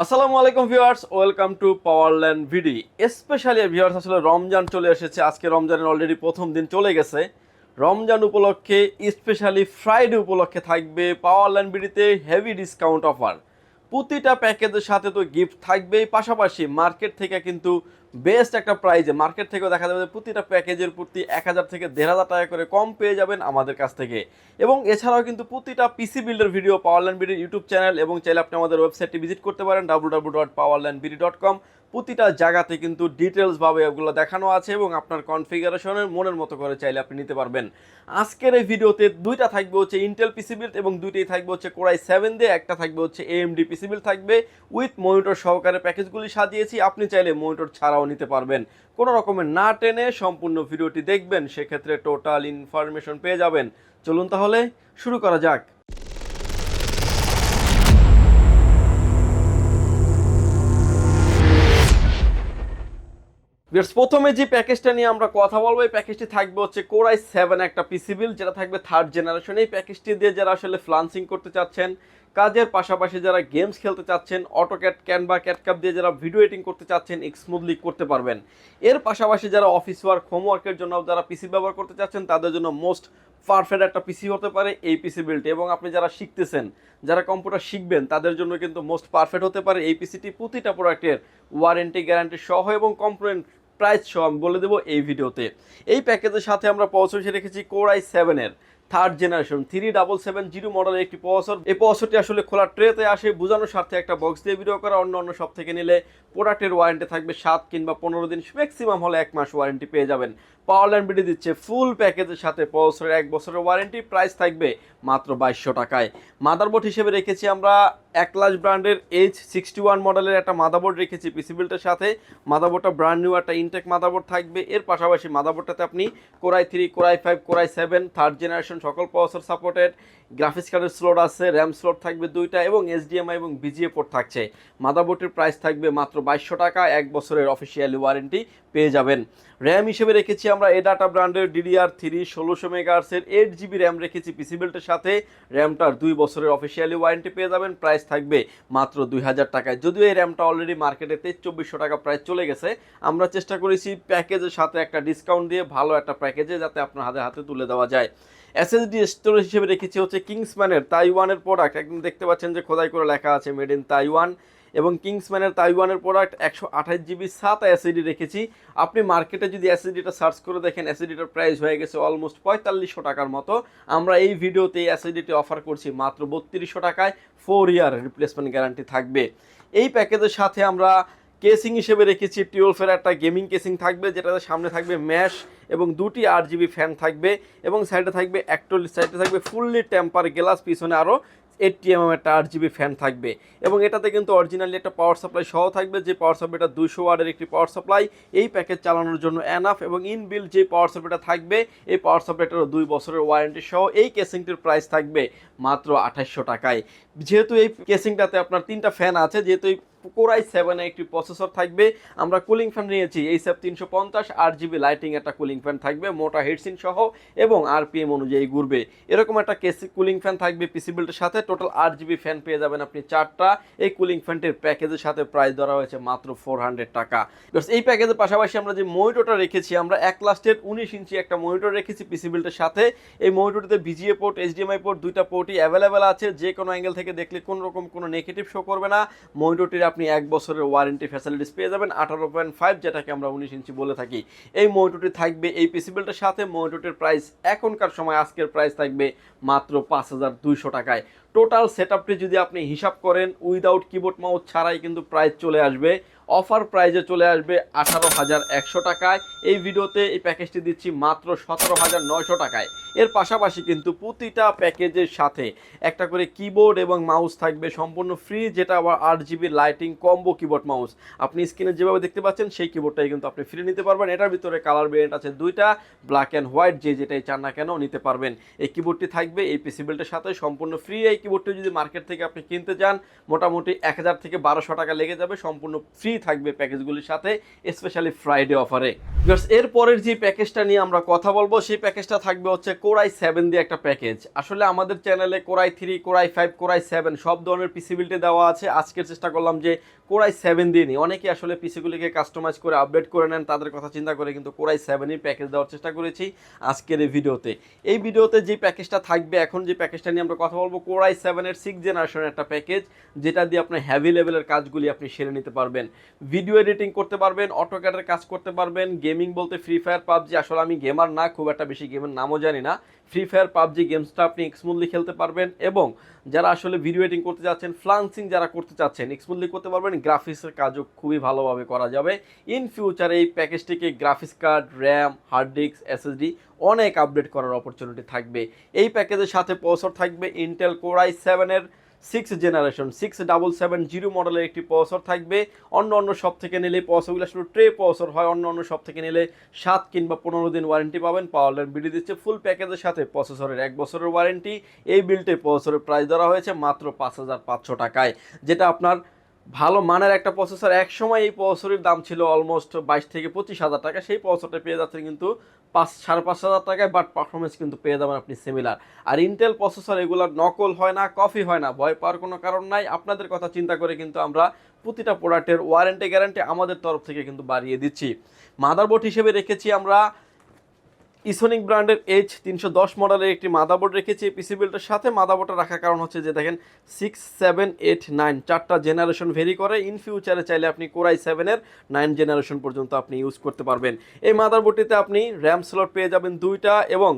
আসসালামু আলাইকুম viewers, welcome to Powerland ভিডি। স্পেশালি ভিউয়ার্স, আসলে রমজান চলে এসেছে। আজকে রমজানের অলরেডি প্রথম দিন চলে গেছে। রমজান উপলক্ষে স্পেশালি ফ্রাইডে উপলক্ষে থাকবে পাওয়ারল্যান্ড ভিডিতে হেভি ডিসকাউন্ট অফার। প্রতিটা প্যাকেজের সাথে তো গিফট থাকবেই, পাশাপাশি মার্কেট থেকে কিন্তু বেস্ট একটা প্রাইজে, মার্কেট থেকেও দেখা যাবে যে প্রতিটা প্যাকেজের প্রতি 1000 থেকে 1500 টাকা করে কম পেয়ে যাবেন আমাদের কাছ থেকে। এবং এছাড়াও কিন্তু প্রতিটা পিসি বিল্ডের ভিডিও পাওয়ারল্যান্ড বিডির ইউটিউব চ্যানেল, এবং চাইলে আপনি আমাদের ওয়েবসাইটটি ভিজিট করতে পারেন www.powerlandbd.com। প্রতিটা জায়গাতে কিন্তু ডিটেলসভাবে এগুলো দেখানো আছে এবং আপনার কনফিগারেশনের মনের মতো করে চাইলে আপনি নিতে পারবেন। আজকের এই ভিডিওতে দুইটা থাকবে হচ্ছে ইন্টেল পিসি বিল্ড এবং দুইটাই থাকবে হচ্ছে কোরাই 7 দিয়ে, একটা থাকবে হচ্ছে এএমডি পিসি বিল্ড থাকবে উইথ মনিটর সহকারে প্যাকেজগুলি সাজিয়েছি। আপনি চাইলে মনিটর ছাড়াও নিতে পারবেন। কোনো রকমের না টেনে সম্পূর্ণ ভিডিওটি দেখবেন, সেক্ষেত্রে টোটাল ইনফরমেশন পেয়ে যাবেন। চলুন তাহলে শুরু করা যাক। প্রথমে যে প্যাকেজটা নিয়ে আমরা কথা বলবো, এই প্যাকেজটি থাকবে হচ্ছে কোরাই 7 একটা পিসি বিল্ড, যেটা থাকবে 3rd জেনারেশন। এই প্যাকেজটি দিয়ে যারা আসলে ফ্লান্সিং করতে চাচ্ছেন, কাজের পাশাপাশি যারা গেমস খেলতে চাচ্ছেন, অটোক্যাড, ক্যানভা, ক্যাটকাপ দিয়ে যারা ভিডিও এডিটিং করতে চাচ্ছেন স্মুথলি করতে পারবেন। এর পাশাপাশি যারা অফিস ওয়ার্ক, হোমওয়ার্কের জন্য যারা পিসি ব্যবহার করতে চাচ্ছেন, তাদের জন্য মোস্ট পারফেক্ট একটা পিসি হতে পারে এই পিসি বিল্ডটি। এবং আপনি যারা শিখতেছেন, যারা কম্পিউটার শিখবেন, তাদের জন্য কিন্তু মোস্ট পারফেক্ট হতে পারে এই পিসিটি। প্রতিটা প্রোডাক্টের ওয়ারেন্টি, গ্যারান্টি সহ এবং কম্পোনেন্ট প্রাইস সহ আমি বলে দেবো এই ভিডিওতে। এই প্যাকেজের সাথে আমরা প্রসেসর রেখেছি কোরাই 7 3rd জেনারেশন 3770 মডেলের একটি প্রসেসর। এই প্রসেসরটি আসলে খোলা ট্রেতে আসে, বোঝানোর স্বার্থে একটা বক্স দিয়ে ভিডিও করা। অন্য সব থেকে নিলে প্রোডাক্টের ওয়ারেন্টি থাকবে 7 কিংবা 15 দিন, ম্যাক্সিমাম হলে 1 মাস ওয়ারেন্টি পেয়ে যাবেন। পাওয়ারল্যান্ড বিডি দিচ্ছে ফুল প্যাকেজের সাথে প্রসেসরের 1 বছরের ওয়ারেন্টি। প্রাইস থাকবে মাত্র 2200 টাকায়। মাদারবোর্ড হিসেবে রেখেছি আমরা অ্যাটলাস ব্র্যান্ডের H61 মডেলের একটা মাদারবোর্ড রেখেছি পিসি বিল্ডের সাথে। মাদারবোর্ডটা ব্র্যান্ড নিউ একটা ইনটেক মাদারবোর্ড থাকবে। এর পাশাপাশি মাদারবোর্ডটাতে আপনি core i 3, core i 5, core i 7 3rd generation সকল প্রসেসর সাপোর্টেড, গ্রাফিক্স কার্ডের স্লট আছে, র্যাম স্লট থাকবে 2টা এবং HDMI এবং BGA পোর্ট থাকছে। মাদারবোর্ডের প্রাইস থাকবে মাত্র 2200 টাকা, 1 বছরের অফিসিয়ালি ওয়ারেন্টি পেয়ে যাবেন। র্যাম হিসেবে রেখেছি আমরা এডাটা ব্র্যান্ডের DDR3 1600 মেগাহার্টজের 8GB র্যাম রেখেছি পিসি বিল্ডের সাথে। র্যামটার 2 বছরের অফিসিয়ালি ওয়ারেন্টি পেয়ে যাবেন। প্রাইস থাকবে মাত্র 2000 টাকায়। যদিও এই র্যামটা অলরেডি মার্কেটে 2300 টাকা প্রাইস চলে গেছে। আমরা চেষ্টা করেছি প্যাকেজের সাথে একটা ডিসকাউন্ট দিয়ে ভালো একটা প্যাকেজে যাতে আপনার হাতে হাতে তুলে দেওয়া যায়। এসএসডি স্টোরেজ হিসেবে রেখেছি হচ্ছে কিংসম্যানের তাইওয়ানের প্রোডাক্ট। একদম দেখতে পাচ্ছেন যে খোদাই করে লেখা আছে মেড ইন তাইওয়ান, এবং কিংসম্যানের তাইওয়ানের প্রোডাক্ট 128GB SATA এসএসডি রেখেছি। আপনি মার্কেটে যদি এসএসডিটা সার্চ করে দেখেন, এসএসডিটার প্রাইস হয়ে গেছে অলমোস্ট 4500 টাকার মতো। আমরা এই ভিডিওতে এই এসএসডিটি অফার করছি মাত্র 3200 টাকায়। 4 ইয়ার রিপ্লেসমেন্ট গ্যারান্টি থাকবে। এই প্যাকেজের সাথে আমরা কেসিং হিসেবে রেখেছি 12 একটা গেমিং কেসিং থাকবে, যেটাতে সামনে থাকবে ম্যাশ এবং 2টি 8GB ফ্যান থাকবে, এবং সাইডে থাকবে সাইডে থাকবে ফুললি টেম্পার গ্লাস, পিছনে আরও 80mm একটা 8GB ফ্যান থাকবে। এবং এটাতে কিন্তু অরিজিনালি একটা পাওয়ার সাপ্লাই সহ থাকবে, যে পাওয়ার সাপ্লাইটা 200 ওয়াটের একটি পাওয়ার সাপ্লাই। এই প্যাকেজ চালানোর জন্য এনাফ, এবং ইনবিল্ড যে পাওয়ার সাপ্লাইটা থাকবে, এই পাওয়ার সাপ্লাইটারও 2 বছরের ওয়ারেন্টি সহ। এই কেসিংটির প্রাইস থাকবে মাত্র 2800 টাকায়। যেহেতু এই কেসিংটাতে আপনার 3টা ফ্যান আছে, যেহেতু এই কোরাই 7 একটি প্রসেসর থাকবে, আমরা কুলিং ফ্যান নিয়েছি এইচএফ 350 8GB লাইটিং একটা কুলিং ফ্যান থাকবে, মোটা হেডসিন সহ এবং আরপিএম অনুযায়ী ঘুরবে। এরকম একটা কুলিং ফ্যান থাকবে পিসি বিল্ডের সাথে। টোটাল 8GB ফ্যান পেয়ে যাবেন আপনি 4টা। এই কুলিং ফ্যানটির প্যাকেজের সাথে প্রাইস ধরা হয়েছে মাত্র 400 টাকা। এই প্যাকেজের পাশাপাশি আমরা যে মনিটরটা রেখেছি, আমরা অ্যাটলাসের 19 ইঞ্চি একটা মনিটর রেখেছি পিসি বিল্ডের সাথে। এই মনিটরটিতে BGA পোর্ট, HDMI পোর্ট, 2টা পোর্টই অ্যাভেলেবেল আছে। যে কোনো অ্যাঙ্গেল থেকে দেখলে কোনো রকম কোনো নেগেটিভ শো করবে না। মনিটরটির আপনি 1 বছরের ওয়ারেন্টি ফ্যাসিলিটিস পেয়ে যাবেন 18.5, যেটাকে আমরা 19 ইঞ্চি বলে থাকি। এই মনিটরটি থাকবে এই পিসি বিল্ডের সাথে। মনিটরটির প্রাইস এখনকার সময় আজকের প্রাইস থাকবে মাত্র 5200 টাকায়। টোটাল সেটআপটি যদি আপনি হিসাব করেন উইদাউট কিবোর্ড মাউস ছাড়াই কিন্তু প্রাইস চলে আসবে, অফার প্রাইজে চলে আসবে 18100 টাকায়। এই ভিডিওতে এই প্যাকেজটি দিচ্ছি মাত্র 17900 টাকায়। এর পাশাপাশি কিন্তু প্রতিটা প্যাকেজের সাথে একটা করে কিবোর্ড এবং মাউস থাকবে সম্পূর্ণ ফ্রি, যেটা আবার 8GB lighting combo keyboard mouse. আপনি স্ক্রিনে যেভাবে দেখতে পাচ্ছেন সেই কিবোর্ডটাই কিন্তু আপনি ফ্রি নিতে পারবেন। এটার ভিতরে কালার ভেরিয়েন্ট আছে 2টা, ব্ল্যাক অ্যান্ড হোয়াইট, যেটাই চান না কেন নিতে পারবেন। এই কিবোর্ডটি থাকবে এই পিসি বিল্ডের সাথে সম্পূর্ণ ফ্রি। এই কিবোর্ডটি যদি মার্কেট থেকে আপনি কিনতে যান মোটামুটি 1000 থেকে 1200 টাকা লেগে যাবে, সম্পূর্ণ ফ্রি থাকবে প্যাকেজগুলির সাথে, স্পেশালি ফ্রাইডে অফারে। এর পরের যে প্যাকেজটা নিয়ে আমরা কথা বলবো সেই প্যাকেজটা থাকবে হচ্ছে Core i7 দিয়ে একটা প্যাকেজ। আসলে আমাদের চ্যানেলে Core i3, Core i5, Core i7 সব ধরনের পিসি বিল্ডে দেওয়া আছে। আজকের চেষ্টা করলাম যে Core i7 দিয়ে নিই। অনেকে আসলে পিসিগুলিকে কাস্টমাইজ করে আপডেট করে নেন, তাদের কথা চিন্তা করে কিন্তু Core i7 এর প্যাকেজ দেওয়ার চেষ্টা করেছি আজকের এই ভিডিওতে। এই ভিডিওতে যে প্যাকেজটা থাকবে, এখন যে প্যাকেজটা নিয়ে আমরা কথা বলবো, Core i7 এর 6th জেনারেশনের একটা প্যাকেজ, যেটা দিয়ে আপনার হেভি লেভেলের কাজগুলি আপনি সেরে নিতে পারবেন। ভিডিও এডিটিং করতে পারবেন, অটোক্যাডের কাজ করতে পারবেন। গেমিং বলতে ফ্রি ফায়ার, পাবজি, আসলে আমি গেমার না, খুব একটা বেশি গেমের নামও জানি না। ফ্রি ফায়ার, পাবজি গেমসটা আপনি স্মুথলি খেলতে পারবেন, এবং যারা আসলে ভিডিও এডিটিং করতে চাচ্ছেন, ফ্লান্সিং যারা করতে চাচ্ছেন, স্মুথলি করতে পারবেন। গ্রাফিক্সের কাজও খুবই ভালোভাবে করা যাবে। ইন ফিউচার এই প্যাকেজটিকে graphics card, RAM, hard disk, SSD অনেক আপডেট করার অপরচুনিটি থাকবে। এই প্যাকেজের সাথে প্রসেসর থাকবে ইন্টেল Core i7 এর 6th জেনারেশন 6770 মডেলের একটি প্রসেসর থাকবে। অন্য সব থেকে নিলে প্রসেসরগুলো আসলে ট্রে প্রসেসর হয়, অন্য সব থেকে নিলে 7 কিংবা 15 দিন ওয়ারেন্টি পাবেন। পাওয়ারল্যান্ড বিডি দিচ্ছে ফুল প্যাকেজের সাথে প্রসেসরের 1 বছরের ওয়ারেন্টি। এই বিল্ডে প্রসেসরের প্রাইস ধরা হয়েছে মাত্র 5500 টাকায়, যেটা আপনার ভালো মানের একটা প্রসেসর। এক সময় এই প্রসেসরের দাম ছিল অলমোস্ট 22 থেকে 25,000 টাকা, সেই প্রসেসরটা পেয়ে যাচ্ছেন কিন্তু 5,500 টাকায়, বাট পারফরমেন্স কিন্তু পেয়ে যাবেন আপনি সিমিলার। আর ইন্টেল প্রসেসর এগুলোর নকল হয় না, কপি হয় না, ভয় পাওয়ার কোনো কারণ নাই। আপনাদের কথা চিন্তা করে কিন্তু আমরা প্রতিটা প্রোডাক্টের ওয়ারেন্টি গ্যারান্টি আমাদের তরফ থেকে কিন্তু বাড়িয়ে দিচ্ছি। মাদারবোর্ড হিসেবে রেখেছি আমরা ইসোনিক ব্র্যান্ডের H310 মডেলের একটি মাদারবোর্ড রেখেছি এই পিসি বিল্ডের সাথে। মাদারবোর্ডটা রাখার কারণ হচ্ছে যে দেখেন 6, 7, 8, 9 চারটা জেনারেশন ভেরি করে। ইন ফিউচারে চাইলে আপনি Core i7 এর 9 জেনারেশন পর্যন্ত আপনি ইউজ করতে পারবেন। এই মাদারবোর্ডটিতে আপনি র্যাম স্লট পেয়ে যাবেন 2টা, এবং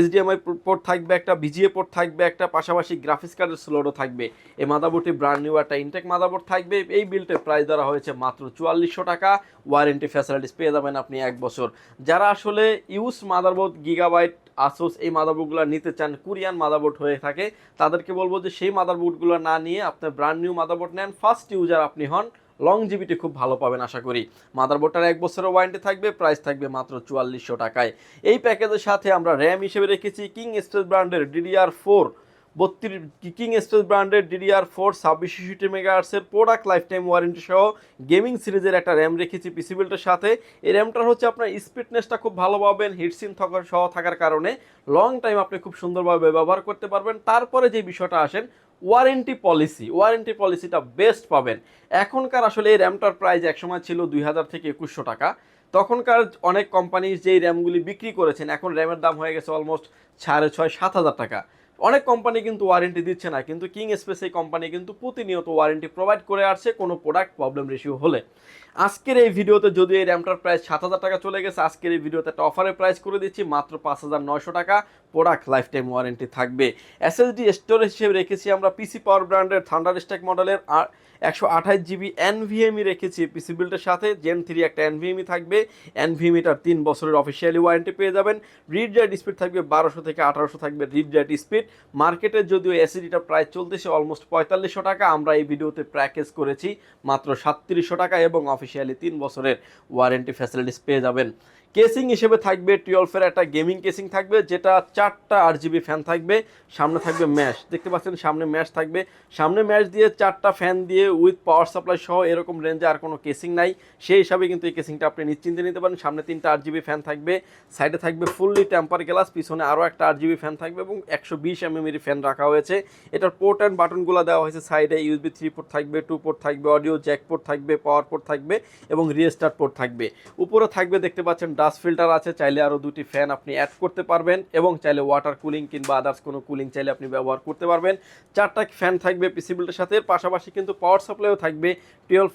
HDMI পোর্ট থাকবে একটা, VGA পোর্ট থাকবে একটা, পাশাপাশি গ্রাফিক্স কার্ডের স্লটও থাকবে। এই মাদারবোর্ডটি ব্র্যান্ড নিউ একটা ইনটেক মাদারবোর্ড থাকবে। এই বিল্ডের প্রাইস ধরা হয়েছে মাত্র 4400 টাকা। ওয়ারেন্টি ফ্যাসিলিটিস পেয়ে যাবেন আপনি 1 বছর। যারা আসলে ইউজ মাদারবোর্ড, গিগাবাইট, আসুস এই মাদারবোর্ডগুলো নিতে চান, কোরিয়ান মাদারবোর্ড হয়ে থাকে, তাদেরকে বলবো যে সেই মাদারবোর্ডগুলো না নিয়ে আপনার ব্র্যান্ড নিউ মাদারবোর্ড নেন। ফার্স্ট ইউজার আপনি হন, লংজিভিটি খুব ভালো পাবেন আশা করি। মাদারবোর্ডটার 1 বছরের ওয়ারেন্টি থাকবে, প্রাইস থাকবে মাত্র 4400 টাকায়। এই প্যাকেজের সাথে আমরা র্যাম হিসেবে রেখেছি কিং স্পেস ব্র্যান্ডের DDR4 কিং স্পেস ব্র্যান্ডের DDR4 2660 মেগাহার্টজের প্রোডাক্ট লাইফ টাইম ওয়ারেন্টি সহ গেমিং সিরিজের একটা র্যাম রেখেছি পিসি বিল্ডের সাথে। এই র্যামটার হচ্ছে আপনার স্পিডনেসটা খুব ভালো পাবেন, হিটসিন সহ থাকার কারণে লং টাইম আপনি খুব সুন্দরভাবে ব্যবহার করতে পারবেন। তারপরে যে বিষয়টা আসেন ওয়ারেন্টি পলিসিটা বেস্ট পাবেন। এখনকার আসলে এই র্যামটার প্রাইস একসময় ছিল 2000 থেকে 2100 টাকা। তখনকার অনেক কোম্পানি যেই র্যামগুলি বিক্রি করেছেন, এখন র্যামের দাম হয়ে গেছে অলমোস্ট 6,500-7,000 টাকা। অনেক কোম্পানি কিন্তু ওয়ারেন্টি দিচ্ছে না, কিন্তু কিং স্পেস এই কোম্পানি কিন্তু প্রতিনিয়ত ওয়ারেন্টি প্রোভাইড করে আসছে কোনো প্রোডাক্ট প্রবলেম রেশিও হলে। আজকের এই ভিডিওতে যদি এই র্যামটার প্রাইস 7,000 টাকা চলে গেছে, আজকের এই ভিডিওতে একটা অফারের প্রাইস করে দিচ্ছি মাত্র 5,900 টাকা। প্রোডাক্ট লাইফ টাইম ওয়ারেন্টি থাকবে। এসএসডি স্টোরেজ হিসেবে রেখেছি আমরা পিসি পাওয়ার ব্র্যান্ডের থান্ডারস্ট্যাক মডেলের 128GB NVMe রেখেছি পিসি বিল্ডের সাথে। Gen 3 একটা NVMe থাকবে। NVMeটার 3 বছরের অফিসিয়ালি ওয়ারেন্টি পেয়ে যাবেন। রিড রাইট স্পিড থাকবে 1200 থেকে 1800 থাকবে রিড রাইট স্পিড। মার্কেটে যদিও এসএসডিটা প্রাইস চলতেছে অলমোস্ট 4500 টাকা, আমরা এই ভিডিওতে প্যাকেজ করেছি মাত্র 3700 টাকা, এবং অফিসিয়ালি 3 বছরের ওয়ারেন্টি ফ্যাসিলিটিস পেয়ে যাবেন। কেসিং হিসেবে থাকবে 12 একটা গেমিং কেসিং থাকবে, যেটা 4টা RGB ফ্যান থাকবে। সামনে থাকবে ম্যাশ, দেখতে পাচ্ছেন সামনে ম্যাশ থাকবে। সামনে ম্যাশ দিয়ে 4টা ফ্যান দিয়ে উইথ পাওয়ার সাপ্লাই সহ এরকম রেঞ্জে আর কোনো কেসিং নাই, সেই হিসাবে কিন্তু এই কেসিংটা আপনি নিশ্চিন্তে নিতে পারেন। সামনে 3টা RGB ফ্যান থাকবে, সাইডে থাকবে ফুললি টেম্পার গ্লাস, পিছনে আরও একটা RGB ফ্যান থাকবে, এবং 120 mm এর ফ্যান রাখা হয়েছে। এটার পোর্ট অ্যান্ড বাটনগুলো দেওয়া হয়েছে সাইডে। USB 3 পোর্ট থাকবে, 2 পোর্ট থাকবে, অডিও জ্যাক পোর্ট থাকবে, পাওয়ার পোর্ট থাকবে, এবং রিস্টার্ট পোর্ট থাকবে। উপরে থাকবে দেখতে পাচ্ছেন ডাস্ট ফিল্টার আছে, চাইলে আরও 2টি ফ্যান আপনি অ্যাড করতে পারবেন, এবং চাইলে ওয়াটার কুলিং কিংবা আদার্স কোনো কুলিং চাইলে আপনি ব্যবহার করতে পারবেন। 4টা ফ্যান থাকবে পিসি বিল্ডের সাথে। পাশাপাশি কিন্তু পাওয়ার সাপ্লাইও থাকবে 12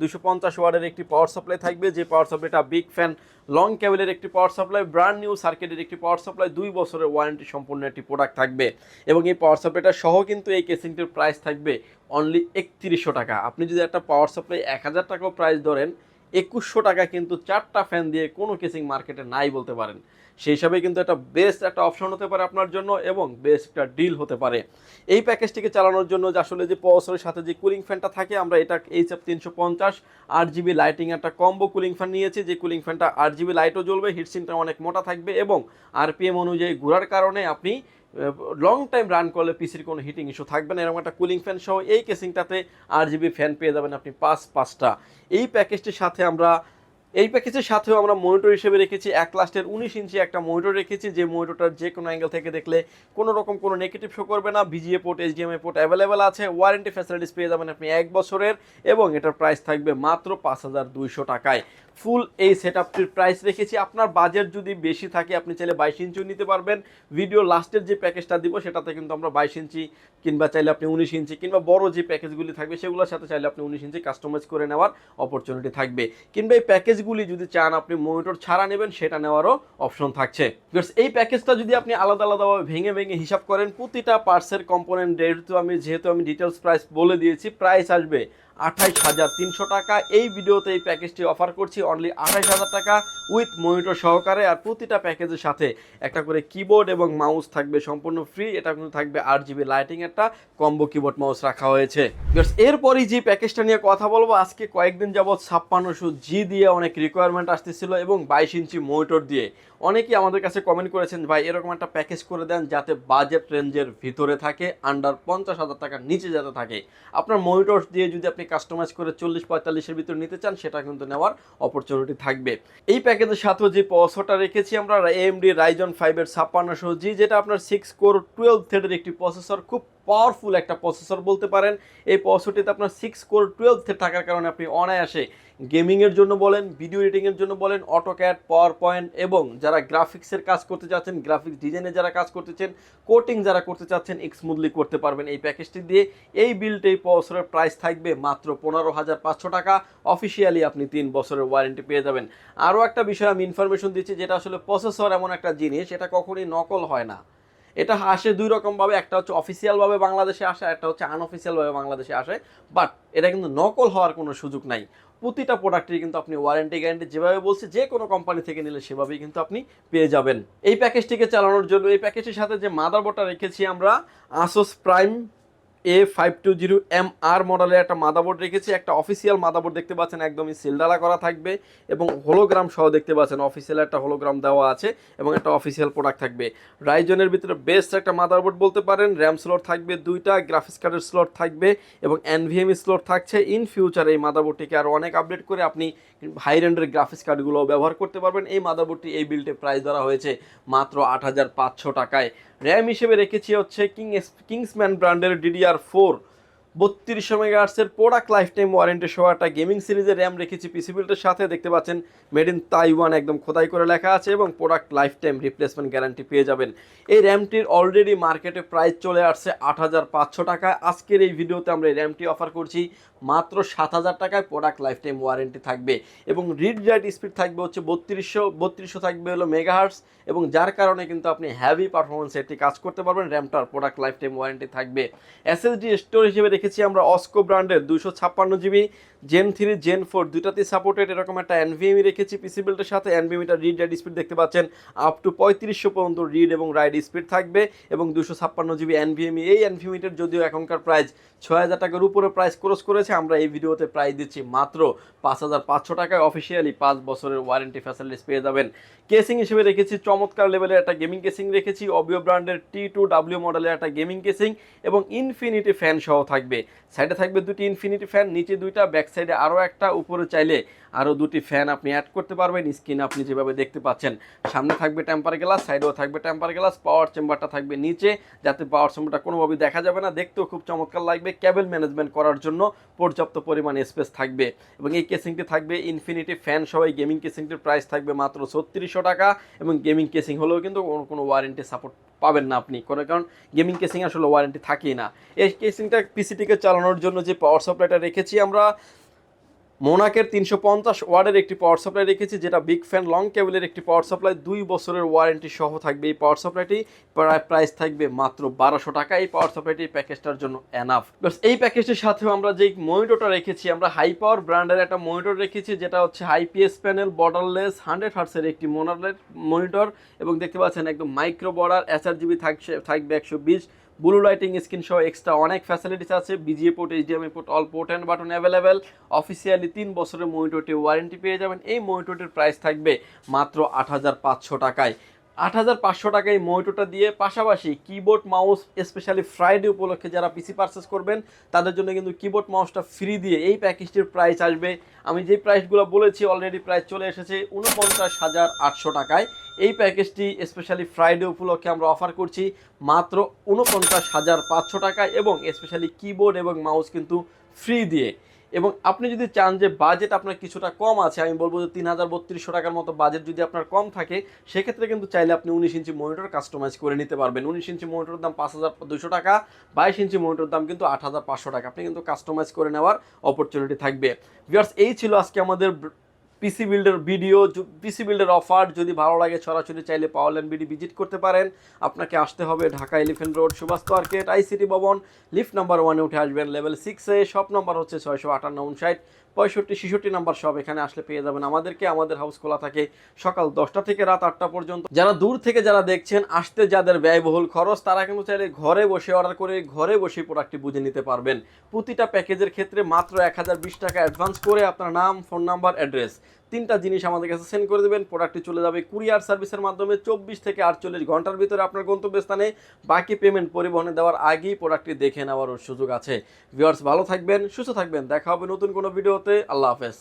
250 ওয়াটের একটি পাওয়ার সাপ্লাই থাকবে, যে পাওয়ার সাপ্লাইটা বিগ ফ্যান লং কেবলের একটি পাওয়ার সাপ্লাই, ব্র্যান্ড নিউ সার্কিটের একটি পাওয়ার সাপ্লাই, 2 বছরের ওয়ারেন্টি সম্পূর্ণ একটি প্রোডাক্ট থাকবে। এবং এই পাওয়ার সাপ্লাইটা সহ কিন্তু এই কেসিংটির প্রাইস থাকবে অনলি 3100 টাকা। আপনি যদি একটা পাওয়ার সাপ্লাই 1000 টাকাও প্রাইস ধরেন, 2100 টাকা কিন্তু 4টা ফ্যান দিয়ে কোনো কেসিং মার্কেটে নাই বলতে পারেন। সেই হিসাবে কিন্তু এটা বেস্ট একটা অপশন হতে পারে আপনার জন্য, এবং বেস্ট একটা ডিল হতে পারে। এই প্যাকেজটিকে চালানোর জন্য যে আসলে যে প্রসেসরের সাথে যে কুলিং ফ্যানটা থাকে, আমরা এটা HF350 8GB লাইটিং একটা কম্বো কুলিং ফ্যান নিয়েছি। যে কুলিং ফ্যানটা 8GB লাইটও জ্বলবে, হিটসিনটা অনেক মোটা থাকবে, এবং RPM অনুযায়ী ঘোরার কারণে আপনি লং টাইম রান করলে পিসির কোনো হিটিং ইস্যু থাকবে না। এরকম একটা কুলিং ফ্যান সহ এই কেসিংটাতে 8 GB ফ্যান পেয়ে যাবেন আপনি 5টা। এই প্যাকেজটির সাথে আমরা এই প্যাকেজের সাথেও আমরা মনিটর হিসেবে রেখেছি 1 লাস্টের 19 ইঞ্চি একটা মনিটর রেখেছি, যে মনিটরটার যে কোনো অ্যাঙ্গেল থেকে দেখলে কোনো রকম কোনো নেগেটিভ শো করবে না। VGA port, HDMI port available আছে। ওয়ারেন্টি ফ্যাসিলিটিস পেয়ে যাবেন আপনি 1 বছরের, এবং এটার প্রাইস থাকবে মাত্র 5200 টাকায়। ফুল এই সেটআপটির প্রাইস রেখেছি। আপনার বাজেট যদি বেশি থাকে আপনি চাইলে 22 ইঞ্চিও নিতে পারবেন। ভিডিও লাস্টের যে প্যাকেজটা দিব সেটাতে কিন্তু আমরা 22 ইঞ্চি কিংবা চাইলে আপনি 19 ইঞ্চি কিংবা বড় যে প্যাকেজগুলি থাকবে সেগুলোর সাথে চাইলে আপনি 19 ইঞ্চি কাস্টমাইজ করে নেওয়ার অপরচুনিটি থাকবে। কিংবা এই প্যাকেজগুলি যদি চান আপনি মনিটর ছাড়া নেবেন সেটা নেওয়ারও অপশন থাকছে। এই প্যাকেজটা যদি আপনি আলাদা আলাদাভাবে ভেঙে ভেঙে হিসাব করেন, প্রতিটা পার্টসের কম্পোনেন্ট যেহেতু আমি ডিটেলস প্রাইস বলে দিয়েছি, প্রাইস আসবে 28,300 টাকা। এই ভিডিওতে এই প্যাকেজটি অফার করছি অনলি 28,000 টাকা উইথ মনিটর সহকারে। আর প্রতিটা প্যাকেজের সাথে একটা করে কিবোর্ড এবং মাউস থাকবে সম্পূর্ণ ফ্রি। এটা কিন্তু থাকবে 8 GB লাইটিং একটা কম্বো কিবোর্ড মাউস রাখা হয়েছে। এরপরই যে প্যাকেজটা নিয়ে কথা বলবো, আজকে কয়েকদিন যাবৎ 5600G দিয়ে অনেক রিকোয়ারমেন্ট আসতেছিল এবং 22 ইঞ্চি মনিটর দিয়ে। অনেকেই আমাদের কাছে কমেন্ট করেছেন ভাই এরকম একটা প্যাকেজ করে দেন যাতে বাজেট রেঞ্জের ভিতরে থাকে, আন্ডার 50,000 টাকার নিচে যাতে থাকে। আপনার মনিটর দিয়ে যদি আপনি কাস্টমাইজ করে 40-45-এর ভিতরে নিতে চান সেটা কিন্তু নেওয়ার অপরচুনিটি থাকবে। এই প্যাকেজের সাথেও যে প্রসেসরটা রেখেছি আমরা AMD Ryzen 5-এর 5600G, যেটা আপনার 6 কোর 12 থ্রেডের একটি প্রসেসর, খুব পাওয়ারফুল একটা প্রসেসর বলতে পারেন। এই প্রসেসরটিতে আপনার 6 কোর 12 থ্রেড থাকার কারণে আপনি অনায়াসে গেমিংয়ের জন্য বলেন, ভিডিও এডিটিংয়ের জন্য বলেন, অটোক্যাড, পাওয়ার পয়েন্ট এবং যারা গ্রাফিক্সের কাজ করতে চাচ্ছেন, গ্রাফিক্স ডিজাইনে যারা কাজ করতেছেন, কোটিং যারা করতে চাচ্ছেন স্মুথলি করতে পারবেন এই প্যাকেজটি দিয়ে। এই বিল্ড এই প্রসেসরের প্রাইস থাকবে মাত্র 15,500 টাকা। অফিসিয়ালি আপনি 3 বছরের ওয়ারেন্টি পেয়ে যাবেন। আরও একটা বিষয় আমি ইনফরমেশন দিচ্ছি, যেটা আসলে প্রসেসর এমন একটা জিনিস, এটা কখনোই নকল হয় না। এটা আসে দুই রকমভাবে, একটা হচ্ছে অফিসিয়ালভাবে বাংলাদেশে আসে, একটা হচ্ছে আনঅফিসিয়ালভাবে বাংলাদেশে আসে। বাট এটা কিন্তু নকল হওয়ার কোনো সুযোগ নাই। প্রতিটা প্রোডাক্টেরই কিন্তু আপনি ওয়ারেন্টি গ্যারান্টি যেভাবে বলছি যে কোনো কোম্পানি থেকে নিলে সেভাবেই কিন্তু আপনি পেয়ে যাবেন। এই প্যাকেজটিকে চালানোর জন্য এই প্যাকেজের সাথে যে মাদারবোর্ডটা রেখেছি আমরা, আসুস প্রাইম A520MR মডেলের একটা মাদারবোর্ড রেখেছি। একটা অফিসিয়াল মাদারবোর্ড দেখতে পাচ্ছেন, একদমই সিলডালা করা থাকবে এবং হোলোগ্রাম সহ দেখতে পাচ্ছেন, অফিসিয়াল একটা হোলোগ্রাম দেওয়া আছে এবং একটা অফিসিয়াল প্রোডাক্ট থাকবে। রাইজনের ভিতরে বেস্ট একটা মাদারবোর্ড বলতে পারেন। র্যাম স্লট থাকবে 2টা, গ্রাফিক্স কার্ডের স্লট থাকবে এবং NVMe স্লট থাকছে। ইন ফিউচার এই মাদারবোর্ডটিকে আরও অনেক আপডেট করে আপনি হাই রেন্ডের গ্রাফিক্স কার্ডগুলোও ব্যবহার করতে পারবেন। এই মাদারবোর্ডটি এই বিল্ডে প্রাইস ধরা হয়েছে মাত্র 8,500 টাকায়। র্যাম হিসেবে রেখেছি হচ্ছে কিংসম্যান ব্র্যান্ডের DDR4 3200 মেগাহার্টসের প্রোডাক্ট লাইফ টাইম ওয়ারেন্টি সহ একটা গেমিং সিরিজের র্যাম রেখেছি পিসি বিল্ডের সাথে। দেখতে পাচ্ছেন মেড ইন তাইওয়ান একদম খোদাই করে লেখা আছে এবং product life time replacement guarantee পেয়ে যাবেন। এই র্যামটির অলরেডি মার্কেটে প্রাইস চলে আসছে 8,500 টাকায়। আজকের এই ভিডিওতে আমরা এই র্যামটি অফার করছি মাত্র 7,000 টাকায়। প্রোডাক্ট লাইফ টাইম ওয়ারেন্টি থাকবে এবং রিড রাইট স্পিড থাকবে হচ্ছে 3200 থাকবে হলো মেগাহার্টস, এবং যার কারণে কিন্তু আপনি হ্যাভি পারফরমেন্স একটি কাজ করতে পারবেন। র্যামটার প্রোডাক্ট লাইফ টাইম ওয়ারেন্টি থাকবে। SSD স্টোরেজ হিসেবে রেখেছি আমরা অস্কো ব্র্যান্ডের 256GB Gen 3 Gen 4 দুইটাতেই সাপোর্টেড এরকম একটা NVMe রেখেছি পিসি বিল্ডের সাথে। NVMeটার রিড রাইট স্পিড দেখতে পাচ্ছেন আপ টু 3500 পর্যন্ত রিড এবং রাইট স্পিড থাকবে এবং 256GB NVMe। এই NVMeটার যদিও এখনকার প্রাইস 6,000 টাকার উপরে প্রাইস ক্রস করেছে, আমরা এই ভিডিওতে প্রাইস দিচ্ছি মাত্র 5,500 টাকায়। অফিসিয়ালি 5 বছরের ওয়ারেন্টি ফ্যাসিলিটিস পেয়ে যাবেন। কেসিং হিসেবে রেখেছি চমৎকার লেভেলের একটা গেমিং কেসিং রেখেছি, অবিও ব্র্যান্ডের T2W মডেলের একটা গেমিং কেসিং এবং ইনফিনিটি ফ্যান সহ থাকবে। সাইডে থাকবে দুটি ইনফিনিটি ফ্যান, নিচে দুইটা, ব্যাক সাইডে আরও একটা, উপরে চাইলে আরও দুটি ফ্যান আপনি অ্যাড করতে পারবেন। স্ক্রিনে আপনি যেভাবে দেখতে পাচ্ছেন, সামনে থাকবে টেম্পার গ্লাস, সাইডেও থাকবে টেম্পার গ্লাস। পাওয়ার চেম্বারটা থাকবে নিচে, যাতে পাওয়ার চেম্বারটা কোনোভাবেই দেখা যাবে না, দেখতেও খুব চমৎকার লাগবে। কেবল ম্যানেজমেন্ট করার জন্য পর্যাপ্ত পরিমাণ স্পেস থাকবে এবং এই কেসিংটি থাকবে ইনফিনিটি ফ্যান সহ। এই গেমিং কেসিংটির প্রাইস থাকবে মাত্র 3600 টাকা এবং গেমিং কেসিং হলেও কিন্তু কোনো ওয়ারেন্টি সাপোর্ট পাবেন না আপনি, কারণ গেমিং কেসিং আসলে ওয়ারেন্টি থাকেই না। এই কেসিংটা পিসিটিকে চালানোর জন্য যে পাওয়ার সাপ্লাইটা রেখেছি আমরা, মোনাকের 350 ওয়াটের একটি পাওয়ার সাপ্লাই রেখেছি, যেটা বিগ ফ্যান লং কেবলের একটি পাওয়ার সাপ্লাই। 2 বছরের ওয়ারেন্টি সহ থাকবে এই পাওয়ার সাপ্লাইটি। প্রাইস থাকবে মাত্র 1200 টাকা। এই পাওয়ার সাপ্লাইটি প্যাকেজটার জন্য এনাফ। এই প্যাকেজটির সাথেও আমরা যে মনিটরটা রেখেছি, আমরা হাই পাওয়ার ব্র্যান্ডের একটা মনিটর রেখেছি, যেটা হচ্ছে IPS প্যানেল বর্ডারলেস 100 হার্টসের একটি মনিটর এবং দেখতে পাচ্ছেন একদম মাইক্রো বর্ডার। SRGB থাকবে 120, ব্লু লাইটিং স্ক্রিন সহ এক্সট্রা অনেক ফ্যাসিলিটিস আছে। VGA port, HDMI port, all port and button available. Officially 3 বছরের মনিটরটি ওয়ারেন্টি পেয়ে যাবেন। এই মনিটরটির প্রাইস থাকবে মাত্র 8,500 টাকায়। 8,500 টাকায় মনিটরটা দিয়ে পাশাপাশি কিবোর্ড মাউস স্পেশালি ফ্রাইডে উপলক্ষে যারা পিসি পারচেস করবেন তাদের জন্য কিন্তু কিবোর্ড মাউসটা ফ্রি দিয়ে এই প্যাকেজটির প্রাইস আসবে, আমি যে প্রাইসগুলো বলেছি অলরেডি প্রাইস চলে এসেছে 49,800 টাকায়। এই প্যাকেজটি স্পেশালি ফ্রাইডে উপলক্ষে আমরা অফার করছি মাত্র 49,500 টাকায় এবং স্পেশালি কিবোর্ড এবং মাউস কিন্তু ফ্রি দিয়ে। এবং আপনি যদি চান যে বাজেট আপনার কিছুটা কম আছে, আমি বলবো যে 3,3200 টাকার মতো বাজেট যদি আপনার কম থাকে সেক্ষেত্রে কিন্তু চাইলে আপনি 19 ইঞ্চি মনিটর কাস্টমাইজ করে নিতে পারবেন। 19 ইঞ্চি মনিটরের দাম 5,200 টাকা, 22 ইঞ্চি মনিটরের দাম কিন্তু 8,500 টাকা, আপনি কিন্তু কাস্টমাইজ করে নেওয়ার অপরচুনিটি থাকবে। ভিউয়ার্স, এই ছিল আজকে আমাদের পিসি বিল্ডের ভিডিও, পিসি বিল্ডের অফার। যদি ভালো লাগে সরাসরি চাইলে পাওয়ারল্যান্ড বিডি ভিজিট করতে পারেন। আপনাকে আসতে হবে Dhaka Elephant Road Subhash market ICT ভবন, লিফট নাম্বার 1-এ উঠে আসবেন লেভেল 6-এ। শপ নাম্বার হচ্ছে 658, 59, 65, 66 নাম্বার সব। এখানে আসলে পেয়ে যাবেন আমাদেরকে। আমাদের হাউস খোলা থাকে সকাল 10টা থেকে রাত 8টা পর্যন্ত। যারা দূর থেকে যারা দেখছেন, আসতে যাদের ব্যয়বহুল খরচ তারা কিন্তু চাইলে ঘরে বসে অর্ডার করে ঘরে বসে প্রোডাক্টটি বুঝে নিতে পারবেন। প্রতিটা প্যাকেজের ক্ষেত্রে মাত্র 1020 টাকা অ্যাডভান্স করে আপনার নাম, ফোন নাম্বার, অ্যাড্রেস 3টা জিনিস আমাদের কাছে সেন্ড করে দেবেন। প্রোডাক্টটি চলে যাবে কুরিয়ার সার্ভিসের মাধ্যমে 24 থেকে 48 ঘন্টার ভিতরে আপনার গন্তব্যস্থানে। বাকি পেমেন্ট পরিবহনে দেওয়ার আগেই প্রোডাক্টটি দেখে নেওয়ার সুযোগ আছে। ভিউয়ার্স, ভালো থাকবেন, সুস্থ থাকবেন, দেখা হবে নতুন কোনো ভিডিওতে। আল্লাহ হাফেজ।